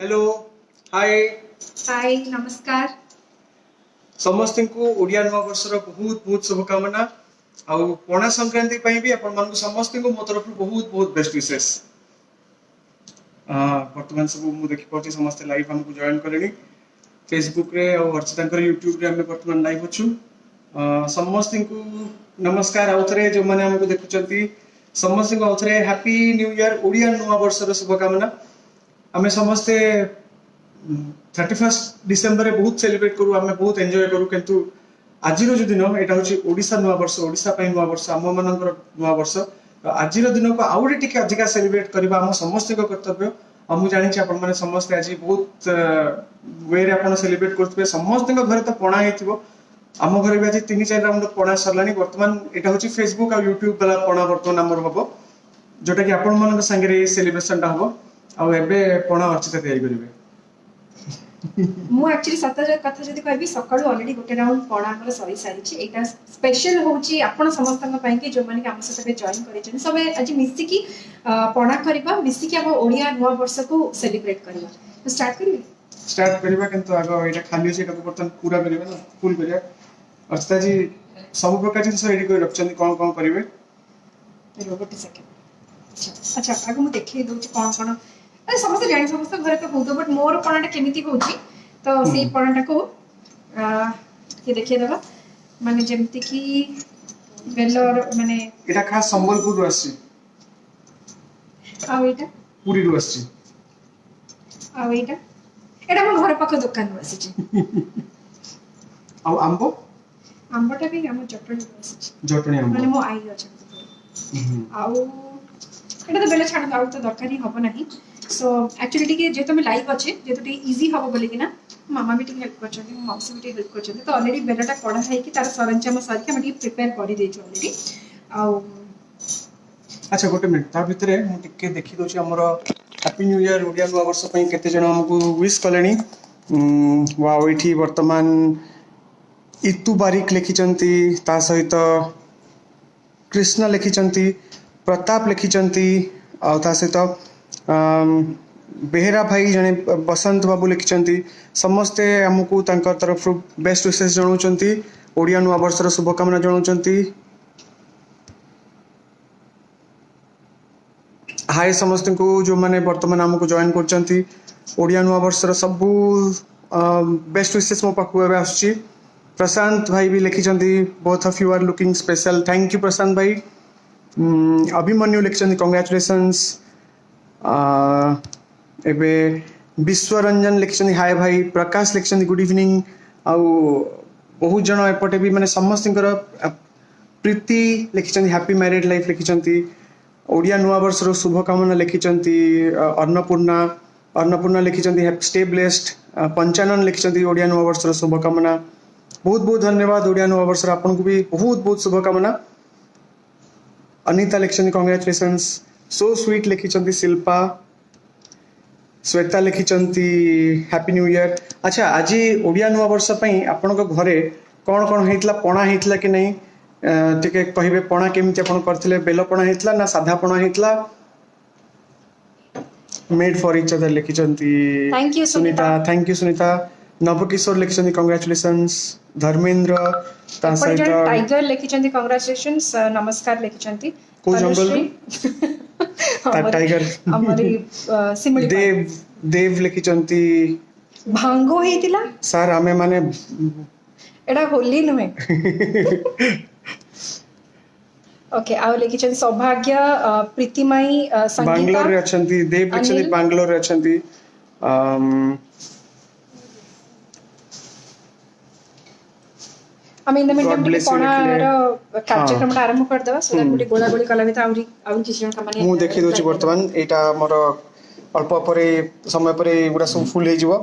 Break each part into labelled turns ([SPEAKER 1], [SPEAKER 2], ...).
[SPEAKER 1] Hello hi
[SPEAKER 2] हाय नमस्कार।
[SPEAKER 1] समस्त को ओडिया नवा वर्षर बहुत बहुत शुभकामना आउ पणा संक्रांति पई भी आपण मानक समस्त को मो तरफ बहुत बहुत बेस्ट विशेष। वर्तमान सब मु देखि पड़ती समस्त लाइव हमको जॉइन करेनी फेसबुक रे और अर्चिता यूट्यूब रे हमें वर्तमान लाइव अच्छु। समस्त को नमस्कार आउथरे जो माने हमको देखुचंती समस्त को आउथरे हैप्पी न्यू ईयर ओडिया नवा वर्षर शुभकामना। आमे समस्ते 31 डिसेम्बर बहुत सेलिब्रेट करू आमे बहुत एंजॉय करू किंतु आजिर जो दिन एटा होची ओडिसा नवा वर्ष ओडिसा पई नवा वर्ष आम मानकर नवा वर्ष आजिर दिन को आउडी टिके अधिका सेलिब्रेट करबा हम समस्त को कर्तव्य। आ मु जानि छी आपण माने समस्त आज बहुत वे रे आपण सेलिब्रेट करथबे समस्त को घर तो पणा हेतिबो आम घर भी आज 3-4 राउंड पणा सरलानी वर्तमान एटा होची फेसबुक आ यूट्यूब वाला पणा वर्तमान हमर हबो जोटा कि आपण मानक संगे रे सेलिब्रेशन ता हबो आ एबे पणा अर्चिता तयारी करिवे।
[SPEAKER 2] मु एक्चुअली सत कथा जदि कहबी सकाळू ऑलरेडी गोटे राउंड पणा हमर सरी सारिछि। एटा स्पेशल होची आपण समस्तन पई कि जो माने कि हम सते जॉइन करिछन सब आज मिसी की पणा करबा मिसी की हम ओडिया नवा वर्ष को सेलिब्रेट करबा। तो स्टार्ट करबा
[SPEAKER 1] किंतु आगो एटा खाली छै एटा बर्तन पूरा करबा ना फुल करिया। अर्चिता जी सब प्रकार जिंस रेडी कर रखछन कोन कोन करिवे
[SPEAKER 2] रोबोट सेकंड। अच्छा आगो मु देखि दोछि कोन कोन अरे समस्त जानी समस्त घर तो होतो बट मोर पणाटा केमिति होची तो सेई पणाटा को ये देखिए दबा माने जेमति की बेलर माने
[SPEAKER 1] एटा खास संबलपुर रु आसी
[SPEAKER 2] आ एटा
[SPEAKER 1] पूरी रु आसी
[SPEAKER 2] आ एटा मो घर पाख दुकान रु आसी
[SPEAKER 1] आ
[SPEAKER 2] आंबटा भी हम जटणी रु आसी
[SPEAKER 1] जटणी आंब
[SPEAKER 2] माने मो आई अछि आ एटा तो बेले छाड़ आउ तो दरकार ही हबो नाही। सो एक्चुअली टिके जेतो में लाइव अच्छे जेतो टिके इजी हबो बोली कि ना मामा भी टिके हेल्प करछन मौसी भी टिके हेल्प करछन तो ऑलरेडी बेलाटा कड़ा है कि तार सरंजाम सारी के हम टिके प्रिपेयर करि देछु ऑलरेडी आ।
[SPEAKER 1] अच्छा गोटे मिनिट ता भितरे मु टिके देखि दोछि हमर हैप्पी न्यू ईयर ओडिया नवा वर्ष पई केते जण हमकु विश कलेनी। वाओ इठी वर्तमान इतु बारिक लिखिचंती ता सहित कृष्ण लिखिचंती प्रताप लिखिचंती आ ता सहित बेहरा भाई जने बसंत बाबू लिखिचंती समस्ते हमकु तांकर तरफ बेस्ट विशेष जणाउचंती ओडिया नवा वर्षर शुभकामना जणाउचंती। हाय समस्त को जो माने वर्तमान हमकु जॉइन करचंती ओडिया नवा वर्षर सब बेस्ट विशेष मो पाखु एबे आछी। प्रशांत भाई भी लिखिचंती both of you are looking special thank you Prashant भाई। अभिमन्यु लिखिचंती कांग्रेचुलेशंस। एबे विश्वरंजन लिखिचंती हाय भाई। प्रकाश लिखिचंती गुड इवनिंग आउ बहुत जन एपटे भी माने समस्त प्रीति लिखिचंती हैप्पी मैरिड लाइफ लिखिचंती ओडिया नवा वर्षर शुभकामना लिखिचंती। अन्नपूर्णा लिखिचंती स्टे ब्लेस्ड। पंचानन लिखिचंती ओडिया नवा वर्षर शुभकामना बहुत बहुत धन्यवाद ओडिया नवा वर्षर आपन को भी बहुत बहुत शुभकामना। अनिता लिखिचंती कांग्रेचुलेशंस सो स्वीट लिखिचंती शिल्पा। श्वेता लिखिचंती हैप्पी न्यू ईयर। अच्छा आज ओडिया नवा वर्ष पई आपन को घरे कोन कोन हेतला पणा हेतला कि नहीं टिके कहिबे पणा केमिति आपन करथिले बेल पणा हेतला ना साधा पणा हेतला। मेड फॉर ईच अदर लिखिचंती
[SPEAKER 2] thank you
[SPEAKER 1] Sunita thank you Sunita. Navkishore लिखिचंती कांग्रेचुलेशंस। धर्मेंद्र ता सहित
[SPEAKER 2] टाइगर लिखिचंती कांग्रेचुलेशंस नमस्कार लिखिचंती
[SPEAKER 1] को जंगल टाइगर
[SPEAKER 2] हमारी सिमली
[SPEAKER 1] देव लिखिचंती
[SPEAKER 2] भांगो हेतिला
[SPEAKER 1] सर हमें माने
[SPEAKER 2] एडा होली नुहे ओके आउ लिखिचंती सौभाग्य प्रीतिमाई संगीता
[SPEAKER 1] बैंगलोर रे अछंती देव लिखिचंती बैंगलोर रे अछंती।
[SPEAKER 2] हम इन द मीन टाइम पणार कार्यक्रम आरंभ कर देबा सो दैट गोला गोली कला बिता आउरी आउन किछ जन कमाने
[SPEAKER 1] मु देखि दोछि वर्तमान एटा हमर अल्प परे समय परे गुडा सब फुल हे जिवो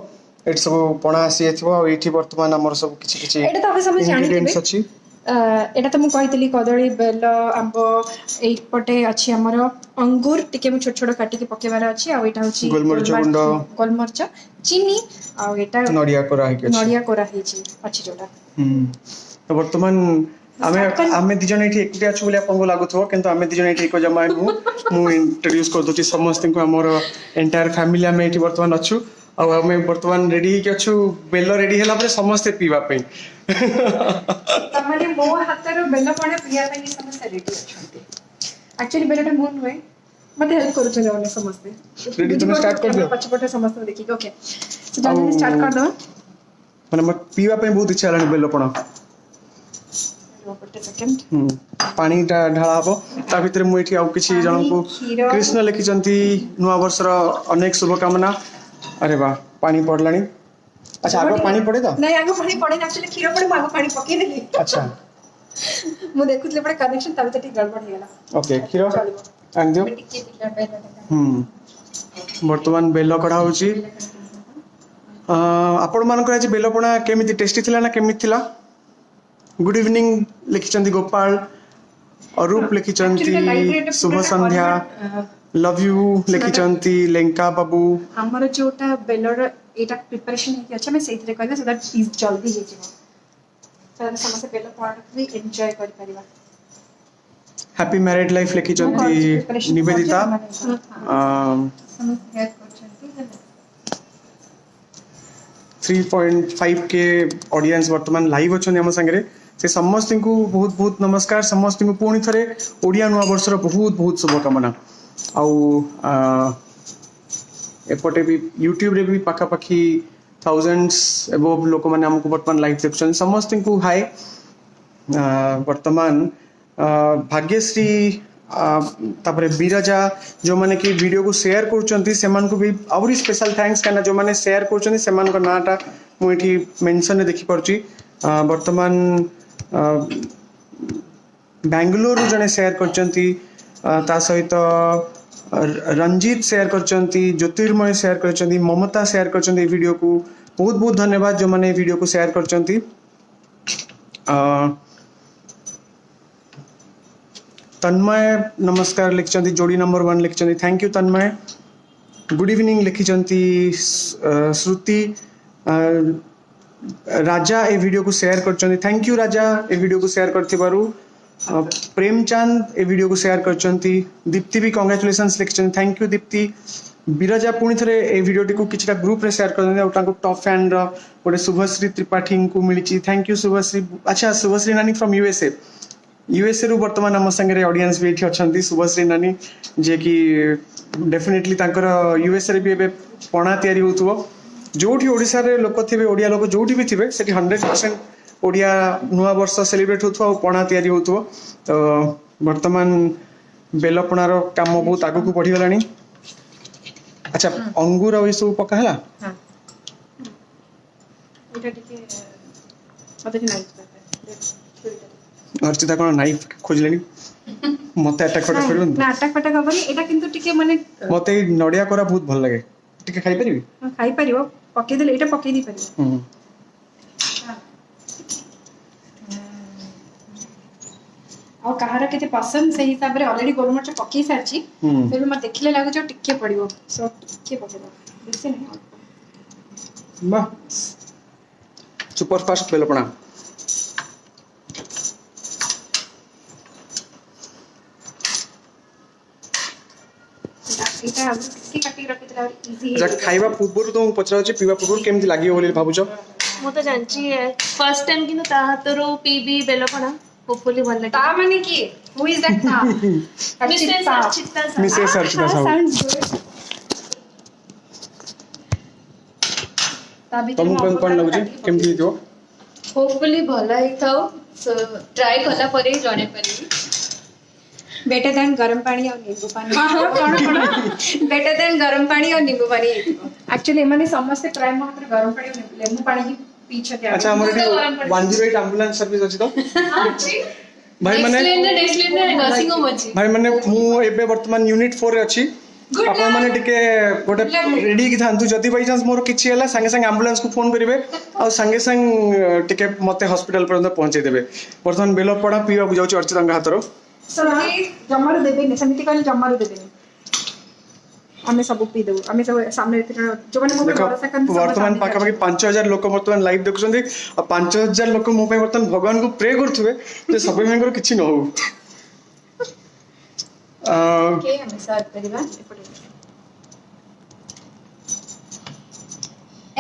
[SPEAKER 1] एट सब पणा आसी एथिबो आ एठी वर्तमान हमर सब किछि किछि
[SPEAKER 2] एटा त हम सब जानि दिबे एटा त मु कहितली कदली बेल आंब एई पटे अछि हमर अंगूर टिके मु छोट छोट काटी के पकेबार अछि आ एटा होछि गोलमरच चीनी आ एटा
[SPEAKER 1] नडिया
[SPEAKER 2] कोरा हेछि अछि जोटा।
[SPEAKER 1] तो वर्तमान आमे दिजन एठी एकटे अछु बोले आपन को लागुथो किंतु आमे दिजन एठी को जमा मु इंट्रोड्यूस कर दोछि समस्त को हमर एंटायर फैमिली आमे एठी वर्तमान अछु ଆଉ ଆମେ ବର୍ତ୍ତମାନ ରେଡି ହେଇକି ଅଛୁ ବେଲ ରେଡି ହେଲା ପରେ ସମସ୍ତେ ପିଇବା ପାଇଁ
[SPEAKER 2] ତାମାନେ ମୋ ହାତର ବେଲ ପଣା ପିଇବା ପାଇଁ ସମସ୍ତେ ରେଡି ଅଛନ୍ତି ଆକ୍ଚୁଆଲି ବେଲଟା ମୁଁ ନୁହେଁ ମତେ ହେଲ୍ପ କରୁଛନ୍ତି ଅନ୍ୟ ସମସ୍ତେ
[SPEAKER 1] Ready, ତମେ start କରିଦିଅ।
[SPEAKER 2] ପଛପଟେ ସମସ୍ତଙ୍କୁ ଦେଖିକି ଓକେ ଜଲ୍ଦି ଷ୍ଟାର୍ଟ କରିଦବା
[SPEAKER 1] ମାନେ ମୋର ପିଇବା ପାଇଁ ବହୁତ ଇଚ୍ଛା ହେଲାଣି ବେଲ ପଣା
[SPEAKER 2] ଗୋଟେ ସେକେଣ୍ଡ
[SPEAKER 1] ପାଣିଟା ଢାଳା ହବ ତା ଭିତରେ ମୁଁ ଏଠି ଆଉ କିଛି
[SPEAKER 2] ପାଣି,
[SPEAKER 1] ଜଣଙ୍କୁ
[SPEAKER 2] କ୍ଷୀର।
[SPEAKER 1] କୃଷ୍ଣ ଲେଖିଛନ୍ତି ନୂଆ ବର୍ଷର ଅନେକ शुभकामना अरे वाह पानी पड़लानी अच्छा आगे पानी पड़े तो
[SPEAKER 2] नहीं आगे पानी पड़े एक्चुअली क्षीर पड़े मैं आगे पानी पकेइदेली
[SPEAKER 1] अच्छा
[SPEAKER 2] ମୁଁ ଦେଖୁଥିଲି ଏପଟେ କନେକ୍ସନ ତା ଭିତରେ ଟିକେ ଗଡ଼ବଡ଼ ହେଇଗଲା
[SPEAKER 1] ओके क्षीर
[SPEAKER 2] ଚଳିବ
[SPEAKER 1] आन दियो
[SPEAKER 2] ଟିକେ ପିଲା ବେଲ
[SPEAKER 1] वर्तमान बेल कढ़ा होची आपण मानकर आज बेल पଣା केमिति टेस्टी थिला ना केमिति थिला गुड इवनिंग लिखिचंदी गोपाल अरूप लिखिचंती शुभ संध्या लव यू लिखिचंती लेंका बाबू
[SPEAKER 2] हमर जोटा बेलर एटा प्रिपरेशन हे अच्छा मैं सेइथरे कहबे सो दैट इज जल्दी हे जिवो तो समस्त बेल पଣା भी एन्जॉय कर परिबा
[SPEAKER 1] हैप्पी मैरिड लाइफ लिखिचंती निवेदिता
[SPEAKER 2] समस्त हेल्प करछंती
[SPEAKER 1] 3.5 के ऑडियंस वर्तमान लाइव अच्छे आम सागर से समस्त को बहुत बहुत नमस्कार समस्त को पुणी थे ओडिया नुआ वर्षर बहुत बहुत शुभकामना आउ एपटे भी यूट्यूब रे भी पाखापाखि थाउजेंड्स एबव लोक मैंने आमको वर्तमान लाइव देखुं समस्त को हाय वर्तमान भाग्यश्री तापर बिरजा जो माने कि वीडियो को शेयर करचंती सेमान को भी आउरी स्पेशल थैंक्स करना जो माने शेयर करचंती सेमान को नाटा मु एठी मेंशन रे देखि परची वर्तमान बेंगलुरु जने शेयर करचंती ता सहित रंजीत शेयर करचंती ज्योतिर्मय शेयर करचंती ममता शेयर करचंती वीडियो को बहुत बहुत धन्यवाद जो माने वीडियो को शेयर करचंती तन्मय नमस्कार लिखिचंती जोड़ी नंबर 1 लिखिचंती thank you Tanmay good evening लिखिचंती श्रुति राजा ए वीडियो को शेयर करचंती थैंक यू राजा ए वीडियो को शेयर करथिबारु प्रेमचंद ए वीडियो को शेयर करचंती दीप्ति भी कांग्रेचुलेशंस लिखिचंती थैंक यू दीप्ति बिरजा पुणी थे ए वीडियो टी को किछटा ग्रुप रे शेयर कर टॉप फैन रो गोटे शुभश्री त्रिपाठी को मिली थैंक यू शुभश्री अच्छा शुभश्री नानी फ्रॉम यूएसए रु वर्तमान आम संगे ऑडियंस भी ये अच्छा शुभश्री नानी जे कि डेफिनेटली यूएसए भी एबे पणा तैयारी होतुबो जोठी ओडिसा रे लोक थिबे ओडिया लोक जोठी भी थिबे सेठी 100% ओडिया नुआ वर्ष सेलिब्रेट होतुबो और पणा तैयारी होतुबो तो वर्तमान बेलपणार काम बहुत आगु को बढ़ी गलानी अच्छा अंगूर और सब पका हला
[SPEAKER 2] हां एटा टिके मते नाइस करते
[SPEAKER 1] अर्चिता कोन नाइफ खोजलेनी मते अटैक फटा फेरन
[SPEAKER 2] ना अटैक फटा खबरनी एटा किंतु टिके माने
[SPEAKER 1] मते नडिया कोरा बहुत भल लागे टिके खाई परिबी
[SPEAKER 2] खाई परिबो पके देले एटा पके दी परिबो और कहार केते पसंद से हिसाब रे ऑलरेडी गोलमरच पके सारची फिर मैं देखले लागो जो टिके पड़िबो सो टिके पकेबो बेसी नहीं
[SPEAKER 1] वाह सुपर फास्ट बेलपणा
[SPEAKER 2] एटा की काटी रखि देला इजी
[SPEAKER 1] अच्छा खाइबा पूर्व तो पचरा पीवा पूर्व केमती लागियो बोली भाबुछ
[SPEAKER 3] मु तो जानची फर्स्ट टाइम किंतु ता हातरो पीबी बेलपणा होपफुली भल
[SPEAKER 2] ता माने की हु इज दैट ता
[SPEAKER 3] मिसेस अर्चिता सा
[SPEAKER 1] Mrs Archita Sahu
[SPEAKER 2] sounds good ता भी
[SPEAKER 1] तुम कोन लागुची केमती हितो
[SPEAKER 3] होपफुली भल ही थाओ सो ट्राई कला परे जणे परिबी
[SPEAKER 2] बेटर देन गरम पानी और नींबू पानी कोन बेटर देन गरम पानी और नींबू पानी एक्चुअली माने समस्त ट्राई मात्र गरम पानी और नींबू पानी की पीछे क्या
[SPEAKER 1] अच्छा हमर 108 एम्बुलेंस सर्विस अछि तो भाई माने
[SPEAKER 3] नेक्स्ट लेन नर्सिंग होम अछि
[SPEAKER 1] भाई माने मु एबे वर्तमान यूनिट 4 रे अछि आपण माने टिके गोटे रेडी कि थांतु जदी बाई चांस मोर किछि हला संगे संगे एम्बुलेंस को फोन करिवे और संगे संग टिके मते हॉस्पिटल पर्यंत पहुंचे देबे वर्तमान बेलो पड़ा पीवा को जाउची अर्चितांगा हातरो
[SPEAKER 2] सॉरी जम्मार देबे ने समिति कहले जम्मार देबे ने हमें सब पी देबो हमें सब सामने जो माने मो भरोसा करन
[SPEAKER 1] वर्तमान पाखापाखि 5000 लोक वर्तमान लाइव देखुछन्ती और 5000 लोक मो पे वर्तमान भगवान को प्रे करथुबे जे सबे मेंगर किछि न हो
[SPEAKER 2] ओके हमें सर्व करबा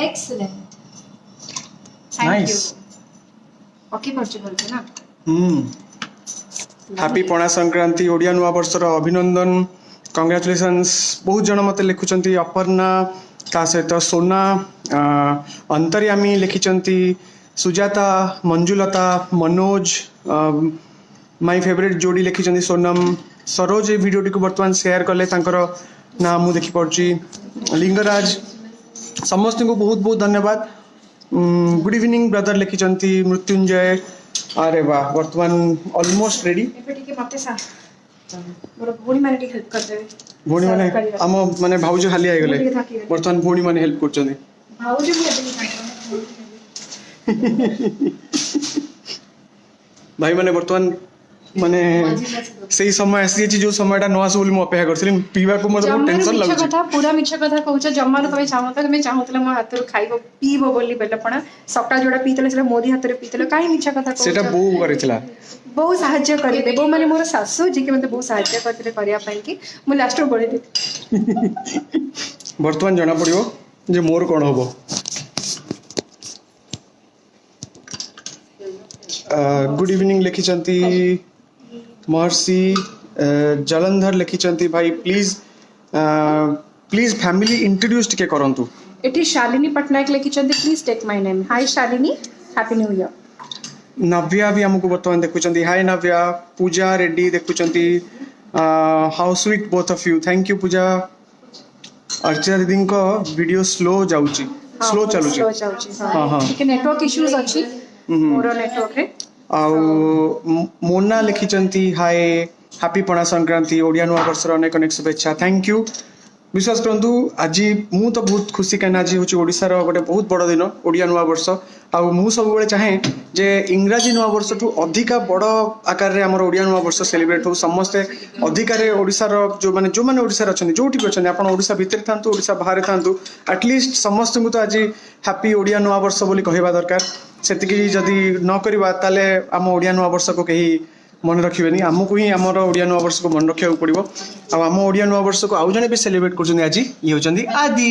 [SPEAKER 2] excellent thank you
[SPEAKER 1] Nice.
[SPEAKER 2] Okay परचे बोलते ना
[SPEAKER 1] हैप्पी पणा संक्रांति ओडिया नुआ वर्षर अभिनंदन कंग्राचुलेशंस बहुत जन मते लिखुचंती अपर्णा ता सहित सोना अंतर्यामी लिखिचंती सुजाता मंजुलता मनोज माय फेवरेट जोड़ी लिखिचंती सोनम सरोज ए वीडियो को वर्तमान शेयर कले तांकर नाम मु देखि पड़ची लिंगराज समस्त को बहुत बहुत धन्यवाद गुड इवनिंग ब्रदर लिखिचंती मृत्युंजय अरे वाह वर्तमान ऑलमोस्ट रेडी
[SPEAKER 2] एबे टिके मते सा मोर भोनी माने टिके हेल्प कर देबे
[SPEAKER 1] भौणी माने आम माने भाउज खाली आइ गले वर्तमान भौणी माने हेल्प करचंदी
[SPEAKER 2] भाउज भी एबे
[SPEAKER 1] भाई माने वर्तमान माने सही समय आसी जो समयटा न आसु बोली म अपेक्षा करছিলি पीवा को मतलब बहुत टेंशन
[SPEAKER 2] मिछ
[SPEAKER 1] लागुଛି
[SPEAKER 2] कथा पूरा मिछ कथा कहउछ जम्मार तमे चाहतले मो हातरो खाइबो पीबो बोली बेलपणा सका जोडा पीतले से मोदी हातरे पीतले काई मिछ कथा कहउछ
[SPEAKER 1] सेटा बो करितला
[SPEAKER 2] बहुत साहाय्य करले बो माने मोर सासू जे के मते बहुत साहाय्य करते करिया पई कि मु लास्ट रो बळे दे
[SPEAKER 1] वर्तमान जना पड़ियो जे मोर कोन होबो गुड इवनिंग लिखिचंती महर्षि जलंधर लिखिचंती भाई प्लीज प्लीज फैमिली इंट्रोड्यूस टिके करंतु
[SPEAKER 2] एटी शालिनी पटनायक लिखिचंती please take my name hi Shalini happy new year
[SPEAKER 1] Navya भी हमको वर्तमान देखुचंती हाय नव्या पूजा रेड्डी देखुचंती how sweet both of you thank you Puja Archana दीदी को वीडियो स्लो जाउची स्लो चलुची
[SPEAKER 2] स्लो जाउची
[SPEAKER 1] हां
[SPEAKER 2] हां
[SPEAKER 1] हां
[SPEAKER 2] ठीक नेटवर्क इश्यूज अछि मोर नेटवर्क रे
[SPEAKER 1] आउ मोना लिखिचंती हाय हैप्पी पणा संक्रांति ओडिया नुआ वर्षर अनेक अनेक शुभेच्छा थैंक यू विश्वास करंतु आज मु तो बहुत खुशी कहना आज हूँ ओडिशार गोटे बहुत बड़ दिन ओडिया नुआ वर्ष आउ मु सब बेले चाहे जे इंग्राजी नुआ वर्ष ठू अधिका बड़ आकार रे हमर ओडिया नुआ वर्ष सेलिब्रेट हो समस्ते अधिकार ओडिशार जो माने ओडिशार अछन जोठी भी अछन आपण ओडिशा भीतर थांतु ओडिशा बाहर थांतु एटलिस्ट समस्त को तो आज हैप्पी ओडिया नुआ वर्ष बोली कहवा दरकार सेतिकी जदि न करबा ताले हम ओडिया नुआ वर्ष को कहीं मन रखिबेनी हमको ही हमर ओडिया नुआ वर्ष को मन रखिया पड़िबो आ हम ओडिया नुआ वर्ष को आउ जने भी सेलिब्रेट करछन आज ये होचंदी आदि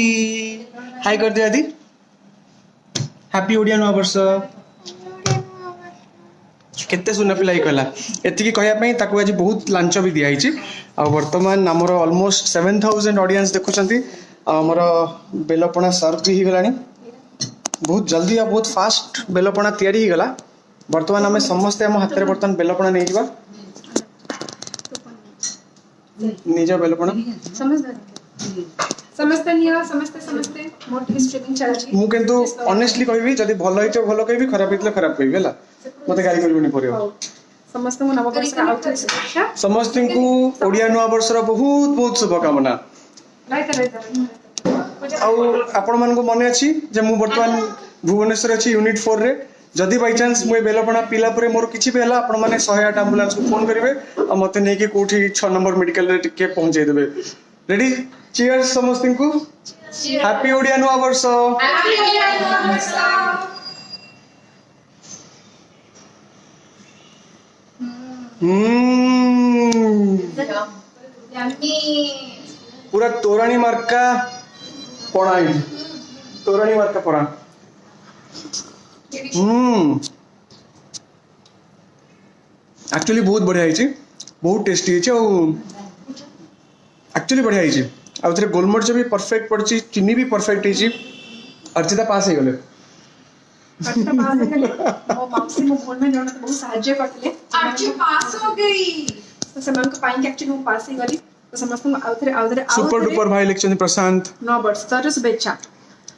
[SPEAKER 1] हाय कर दे आदि हैप्पी ओडिया नुआ वर्ष केते सुना पिलाई कहला एतिकी कहया पई ताको आज बहुत लांच भी दिया हिची आ वर्तमान हमर ऑलमोस्ट 7000 ऑडियंस देखुचंती आ हमर बेलपणा सर्व भी ही गलानी बहुत जल्दी आ बहुत फास्ट बेलपणा तैयारी ही गला वर्तमान आम समस्ते आम हाथ में बर्तमान बेलपणा नहीं जावा निज बेलपणा
[SPEAKER 2] समस्ते निया समस्ते मोर टिके स्ट्रीमिंग चलछि
[SPEAKER 1] मु किंतु ऑनेस्टली कहबी जदी भलो हितो भलो कहबी खराब हितले खराब कहबी हला मते गाली करबनी पड़ियो
[SPEAKER 2] समस्त को नववर्ष आउथरे शुभेच्छा
[SPEAKER 1] समस्त को ओडिया नुआ वर्ष रो बहुत बहुत शुभकामना आउ आपण मन को मने अछि जे मु वर्तमान भुवनेश्वर अछि यूनिट 4 रे जदि बाय चांस मुई बेलपणा पिला परे मोर किछि बेला आपण माने 108 एम्बुलेंस को फोन करिवे आ मते नै के कोठी 6 नंबर मेडिकल रे टिके पहुंचाई देबे रेडी चीयर्स समस्त को हैप्पी ओडिया नुआ वर्ष
[SPEAKER 2] हैप्पी ओडिया नुआ वर्ष
[SPEAKER 1] पूरा तोरानी मार्का पणाई तोरानी मार्का पणा एक्चुअली बहुत बढ़िया है बहुत टेस्टी है एक्चुअली बढ़िया है आउ थे गोलमरिच भी परफेक्ट पड़ी चीनी भी परफेक्ट है अर्चिता पास हो गले
[SPEAKER 2] अर्चिता पास हो गले मो माउसी मो फोन में जण बहुत सहाय्य करले अर्ची पास हो गई तो समान को पाइन एक्चुअली मो पास ही गली तो समस्त को आउथरे
[SPEAKER 1] सुपर डुपर भाई लिखछन प्रशांत
[SPEAKER 2] नो वर्ष तर शुभेच्छा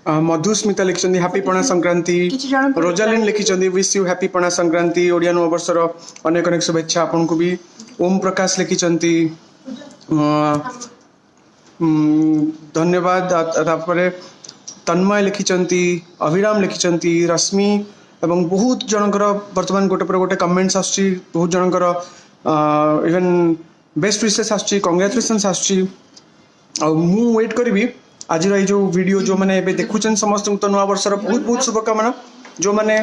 [SPEAKER 1] मधुस्मिता लिखिं हैप्पी पणा संक्रांति रोजालिन लिखिं wish you happy Pana Sankranti Odia नुआ वर्षर अनेक अनेक शुभेच्छा आपन को भी ओम प्रकाश लिखिं धन्यवाद तापरे तन्मय लिखिं अभिराम लिखिं रश्मि एवं बहुत जनकर वर्तमान गोटे पर गोटे कमेंट्स आसुची बहुत जनकर इवन बेस्ट विशेष आसुची कांग्रेचुलेशंस आसुची आ मु वेट करी आज जो वीडियो जो मैंने देखुचन समस्त तो नवा वर्षर बहुत बहुत शुभकामना जो मैंने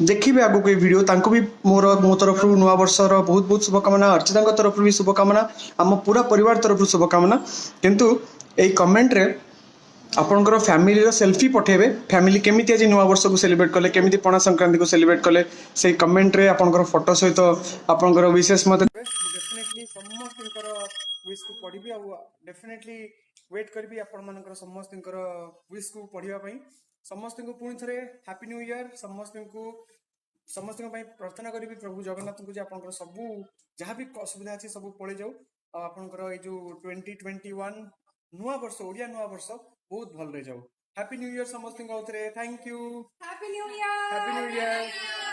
[SPEAKER 1] देखिए आगो को वीडियो तांको भी मोर मो तरफ नुआ वर्षर बहुत बहुत शुभकामना अर्चिता तरफ भी शुभकामना आम पूरा परिवार तरफ शुभकामना किंतु ए कमेंट रे आपणकर फैमिली सेल्फी पठेबे फैमिली केमिति आज नुआ वर्ष को सेलिब्रेट कले केमिति पणा संक्रांति को सेलिब्रेट कले से कमेंट रे आपणकर फोटो सहित आपणकर विशेष मत डेफिनेटली समस्तकर विश को पढ़ी आ डेफिनेटली वेट करबी आपण मानकर समस्तकर विश को पढ़िया पई समस्त को पुणी थरे हैप्पी न्यू ईयर समस्त को समस्त प्रार्थना करी प्रभु जगन्नाथ को आपंकर सब जहाँ भी असुविधा अच्छी सब पड़े जाऊ आपंकर ये जो 2021 नुआ वर्ष ओडिया नुआ वर्ष बहुत भल जाऊ हैप्पी न्यू ईयर समस्त thank you
[SPEAKER 2] happy new year
[SPEAKER 1] happy new year